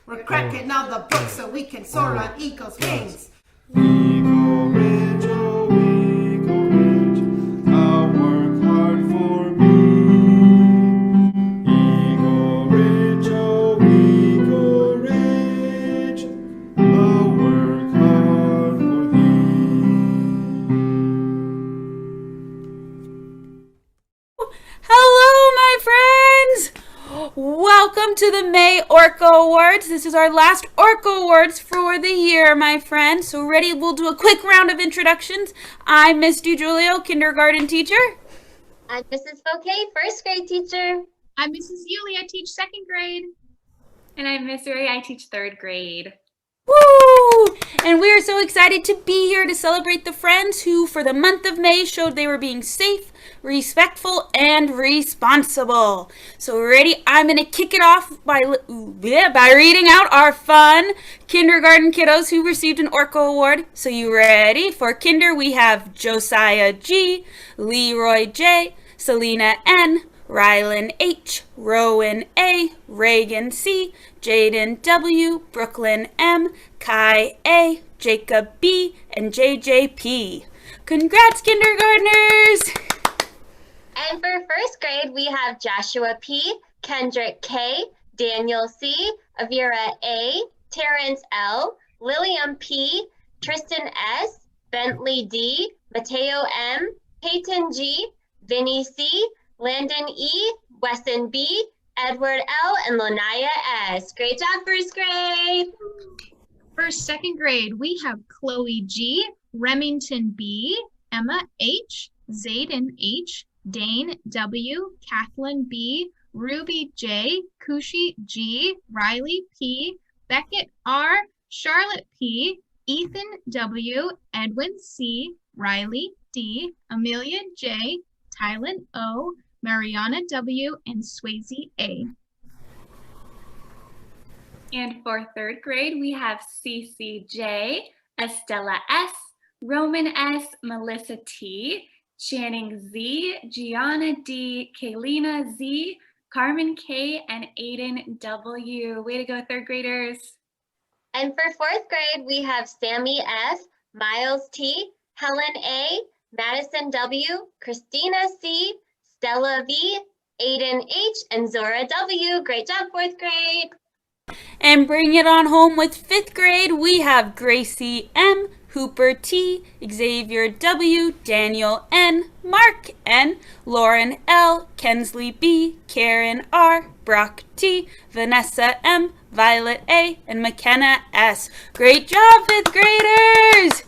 We're cracking all the books so we can soar on eagle's wings. Eagleridge, oh Eagleridge, I'll work hard for me. Eagleridge, oh Eagleridge, I'll work hard for thee. Hello, my friends! Welcome to the May Orca Awards. This is our last Orca Awards for the year, my friends. So ready? We'll do a quick round of introductions. I'm Miss DiGiulio, kindergarten teacher. I'm Mrs. Bouquet, first grade teacher. I'm Mrs. Yuli, I teach second grade. And I'm Miss Uri, I teach third grade. Woo! And we are so excited to be here to celebrate the friends who, for the month of May, showed they were being safe, respectful, and responsible. So ready? I'm going to kick it off by reading out our fun kindergarten kiddos who received an Orca Award. So you ready? For kinder, we have Josiah G, Leroy J, Selena N, Rylan H, Rowan A, Reagan C, Jaden W, Brooklyn M, Kai A, Jacob B, and JJ P. Congrats, kindergartners! And for first grade, we have Joshua P, Kendrick K, Daniel C, Avira A, Terrence L, Lillian P, Tristan S, Bentley D, Mateo M, Peyton G, Vinny C, Landon E, Wesson B, Edward L, and Lanaya S. Great job, first grade. For second grade, we have Chloe G, Remington B, Emma H, Zayden H, Dane W, Kathleen B, Ruby J, Kushi G, Riley P, Beckett R, Charlotte P, Ethan W, Edwin C, Riley D, Amelia J, Tylen O, Mariana W, and Swayze A. And for third grade, we have Cece J, Estella S, Roman S, Melissa T, Channing Z, Gianna D, Kaylina Z, Carmen K, and Aiden W. Way to go, third graders. And for fourth grade, we have Sammy S, Miles T, Helen A, Madison W, Christina C, Stella V, Aiden H, and Zora W. Great job, fourth grade. And bring it on home with fifth grade, we have Gracie M, Hooper T, Xavier W, Daniel N, Mark N, Lauren L, Kensley B, Karen R, Brock T, Vanessa M, Violet A, and McKenna S. Great job, fifth graders!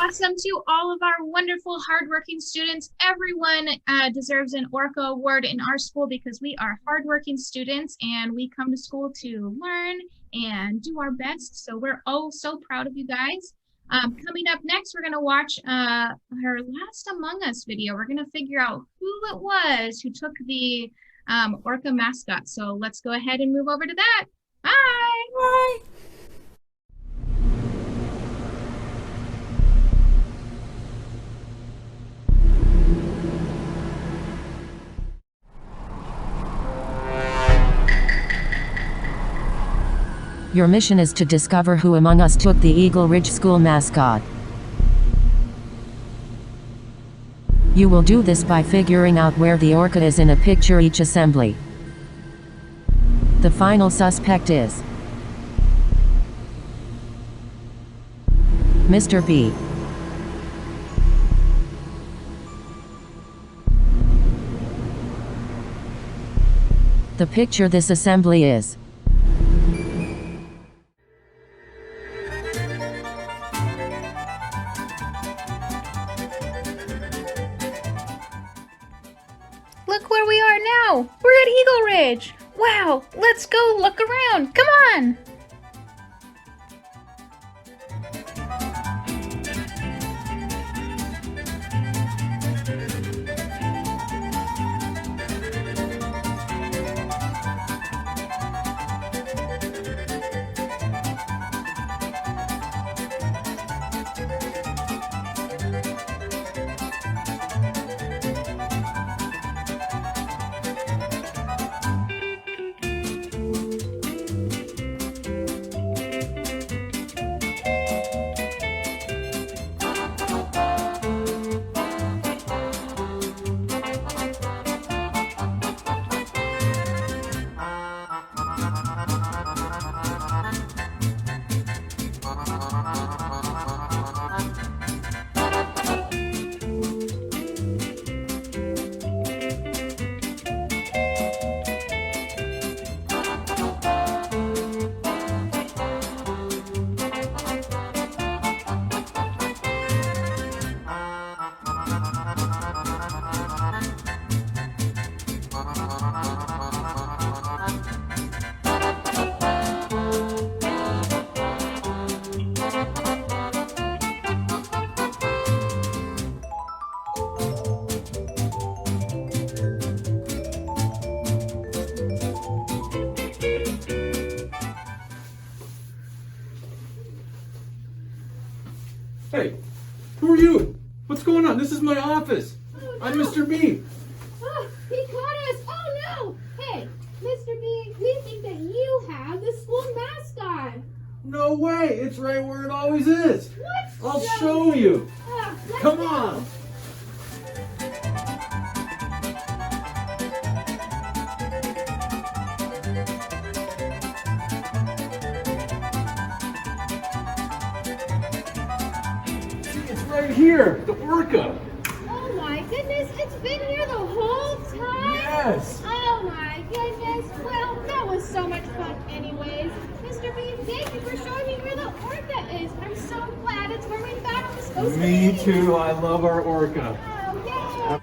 Awesome to all of our wonderful, hardworking students. Everyone deserves an Orca Award in our school because we are hardworking students and we come to school to learn and do our best. So we're oh so proud of you guys. Coming up next, we're going to watch her Last Among Us video. We're going to figure out who it was who took the Orca mascot. So let's go ahead and move over to that. Bye! Bye! Your mission is to discover who among us took the Eagleridge School mascot. You will do this by figuring out where the orca is in a picture-each assembly. The final suspect is Mr. B. The picture this assembly is Look where we are now. We're at Eagleridge. Wow, let's go look around. Come on. Hey, who are you? What's going on? This is my office. I'm Mr. B. Oh, he caught us! Oh no! Hey, Mr. B, we think that you have the school mascot. No way. It's right where it always is. What? I'll show you. Let's Come go. on. It's right here, the orca. Oh my goodness, it's been here the whole time? Yes. Oh my goodness. Well, that was so much fun anyways. Mr. B, thank you for showing me where the orca is. I'm so glad it's where we thought it was supposed to be. Me too. I love our orca. Oh, yay.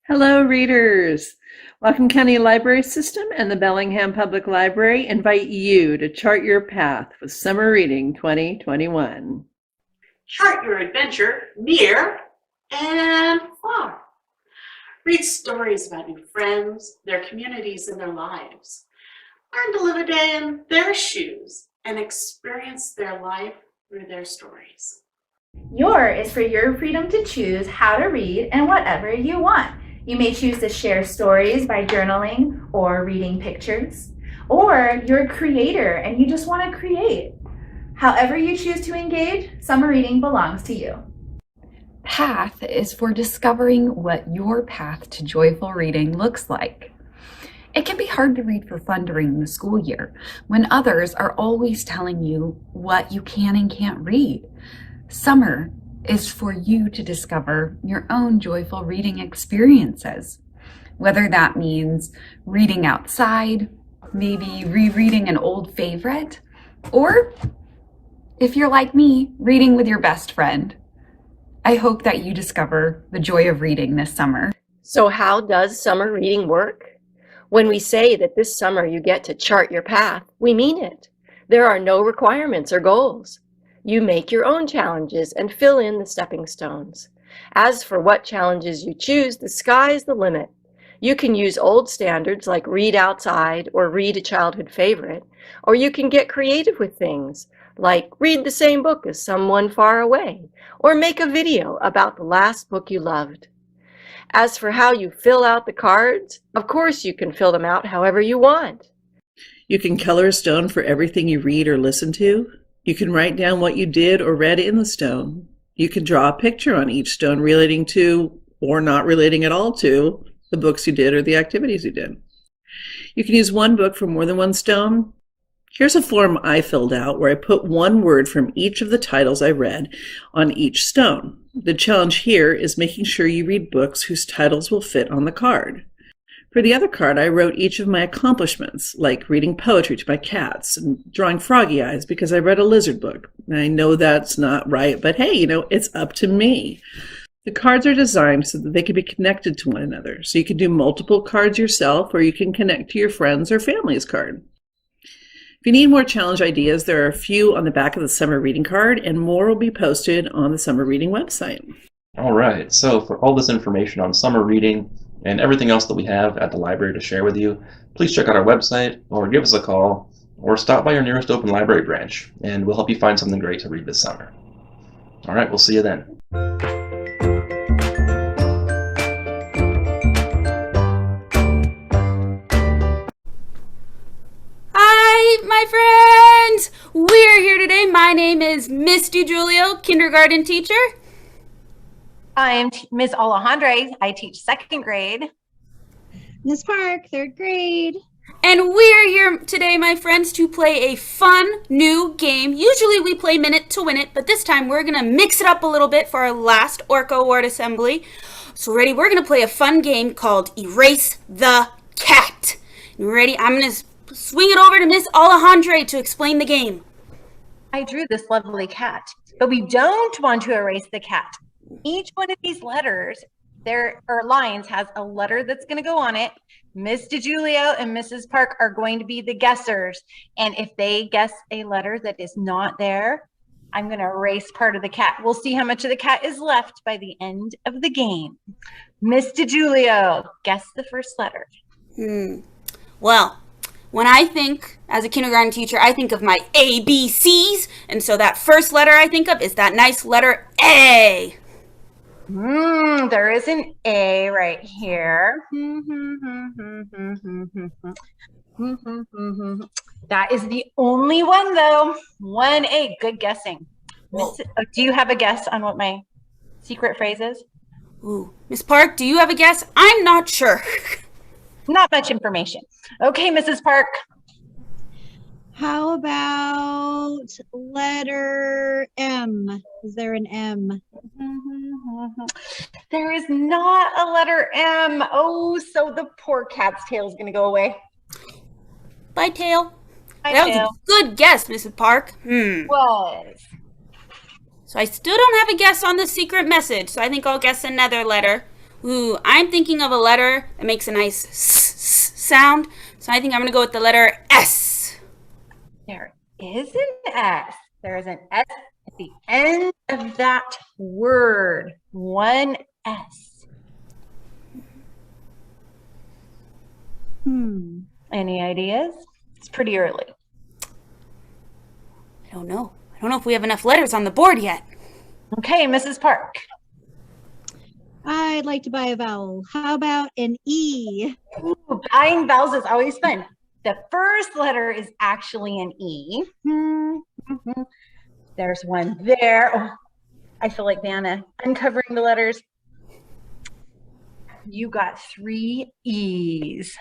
Hello, readers. Whatcom County Library System and the Bellingham Public Library invite you to chart your path with Summer Reading 2021. Chart your adventure near and far. Read stories about new friends, their communities, and their lives. Learn to live a day in their shoes and experience their life through their stories. Your is for your freedom to choose how to read and whatever you want. You may choose to share stories by journaling or reading pictures, or you're a creator and you just want to create. However you choose to engage, summer reading belongs to you. Path is for discovering what your path to joyful reading looks like. It can be hard to read for fun during the school year when others are always telling you what you can and can't read. Summer is for you to discover your own joyful reading experiences, whether that means reading outside, maybe rereading an old favorite, or if you're like me, reading with your best friend. I hope that you discover the joy of reading this summer. So how does summer reading work? When we say that this summer you get to chart your path, we mean it. There are no requirements or goals. You make your own challenges and fill in the stepping stones. As for what challenges you choose, the sky's the limit. You can use old standards like read outside or read a childhood favorite, or you can get creative with things like read the same book as someone far away, or make a video about the last book you loved. As for how you fill out the cards, of course you can fill them out however you want. You can color a stone for everything you read or listen to. You can write down what you did or read in the stone. You can draw a picture on each stone relating to, or not relating at all to, the books you did or the activities you did. You can use one book for more than one stone. Here's a form I filled out where I put one word from each of the titles I read on each stone. The challenge here is making sure you read books whose titles will fit on the card. For the other card, I wrote each of my accomplishments, like reading poetry to my cats and drawing froggy eyes because I read a lizard book. I know that's not right, but hey, it's up to me. The cards are designed so that they can be connected to one another. So you can do multiple cards yourself, or you can connect to your friends or family's card. If you need more challenge ideas, there are a few on the back of the summer reading card, and more will be posted on the summer reading website. All right, so for all this information on summer reading and everything else that we have at the library to share with you, please check out our website or give us a call or stop by your nearest open library branch and we'll help you find something great to read this summer. All right, we'll see you then. Hi, my friends! We're here today. My My name is Miss DiGiulio, kindergarten teacher. I am Miss Alejandre. I teach second grade. Miss Park, third grade. And we're here today, my friends, to play a fun new game. Usually we play Minute to Win It, but this time we're going to mix it up a little bit for our last Orca word assembly. So ready? We're going to play a fun game called Erase the Cat. You ready? I'm going to swing it over to Miss Alejandre to explain the game. I drew this lovely cat, but we don't want to erase the cat. Each one of these letters, lines has a letter that's going to go on it. Miss DiGiulio and Mrs. Park are going to be the guessers. And if they guess a letter that is not there, I'm going to erase part of the cat. We'll see how much of the cat is left by the end of the game. Miss DiGiulio, guess the first letter. Well, when I think, as a kindergarten teacher, I think of my ABCs. And so that first letter I think of is that nice letter A. There is an A right here. That is the only one, though. One A. Good guessing. Do you have a guess on what my secret phrase is? Ooh, Miss Park, do you have a guess? I'm not sure. Not much information. Okay, Mrs. Park. How about letter M? Is there an M? There is not a letter M. Oh, so the poor cat's tail is going to go away. Bye, tail. Bye, that tail. was a good guess, Mrs. Park. Was. So I still don't have a guess on the secret message, so I think I'll guess another letter. Ooh, I'm thinking of a letter that makes a nice sound, so I think I'm going to go with the letter S. There is an S. There is an S at the end of that word. One S. Any ideas? It's pretty early. I don't know. I don't know if we have enough letters on the board yet. Okay, Mrs. Park. I'd like to buy a vowel. How about an E? Ooh, buying vowels is always fun. The first letter is actually an E. There's one there. Oh, I feel like Vanna uncovering the letters. You got 3 E's.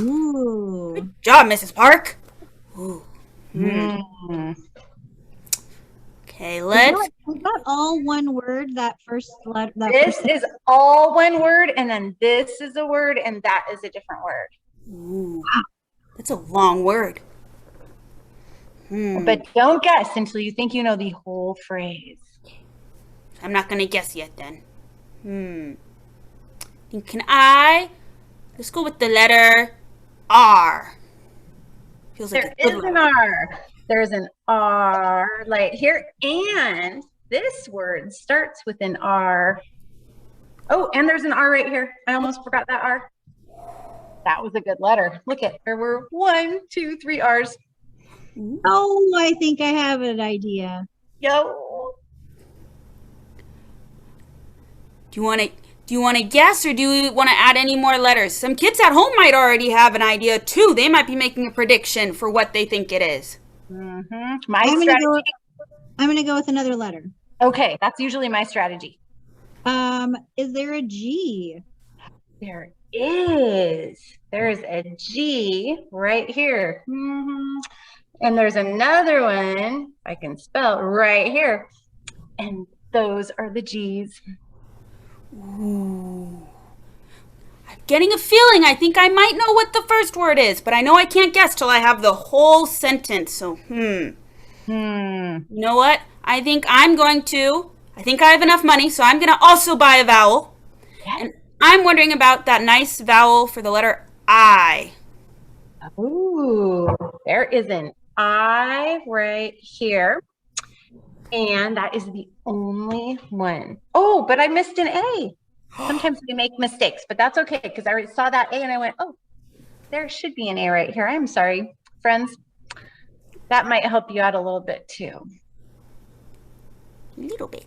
Ooh. Good job, Mrs. Park. Ooh. Okay, let's. Is that all one word? That first letter. This is all one word, and then this is a word, and that is a different word. Ooh, that's a long word. But don't guess until you think you know the whole phrase. I'm not going to guess yet then. Can I? Let's go with the letter R. Feels like There is an R. There's an R right here. And this word starts with an R. Oh, and there's an R right here. I almost forgot that R. That was a good letter. Look at, there were 1, 2, 3 R's. Oh, I think I have an idea. Yo. Do you want to guess, or do you want to add any more letters? Some kids at home might already have an idea too. They might be making a prediction for what they think it is. My strategy. I'm going to go with another letter. Okay, that's usually my strategy. Is there a G? There is. There's a G right here. And there's another one, I can spell, right here. And those are the G's. Ooh. I'm getting a feeling I think I might know what the first word is, but I know I can't guess till I have the whole sentence. So, You know what? I think I have enough money, so I'm going to also buy a vowel. Yes. And I'm wondering about that nice vowel for the letter I. Ooh, there is an I right here. And that is the only one. Oh, but I missed an A. Sometimes we make mistakes, but that's okay because I already saw that A and I went, oh, there should be an A right here. I'm sorry, friends. That might help you out a little bit too. A little bit.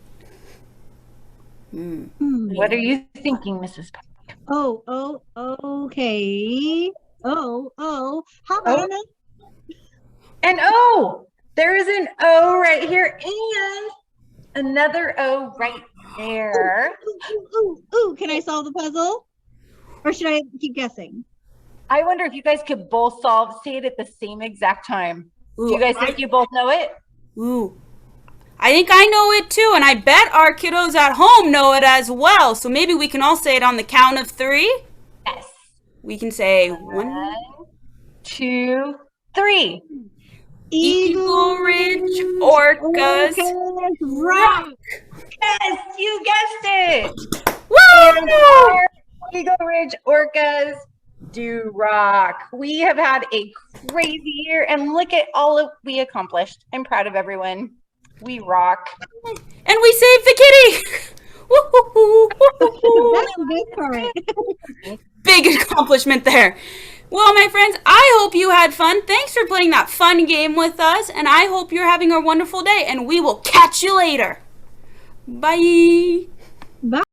What are you thinking, Mrs. Park? Okay. How about an O? There is an O right here and another O right there. Ooh, can I solve the puzzle? Or should I keep guessing? I wonder if you guys could both say it at the same exact time. Ooh, Do you guys think you both know it? Ooh. I think I know it too, and I bet our kiddos at home know it as well. So maybe we can all say it on the count of 3. Yes. We can say 1, 2, 3. Eagleridge Orcas Rock. Yes, you guessed it. Woo! And our Eagleridge Orcas do rock. We have had a crazy year, and look at all we accomplished. I'm proud of everyone. We rock. And we saved the kitty. That's the best part. Big accomplishment there. Well, my friends, I hope you had fun. Thanks for playing that fun game with us, and I hope you're having a wonderful day, and we will catch you later. Bye. Bye.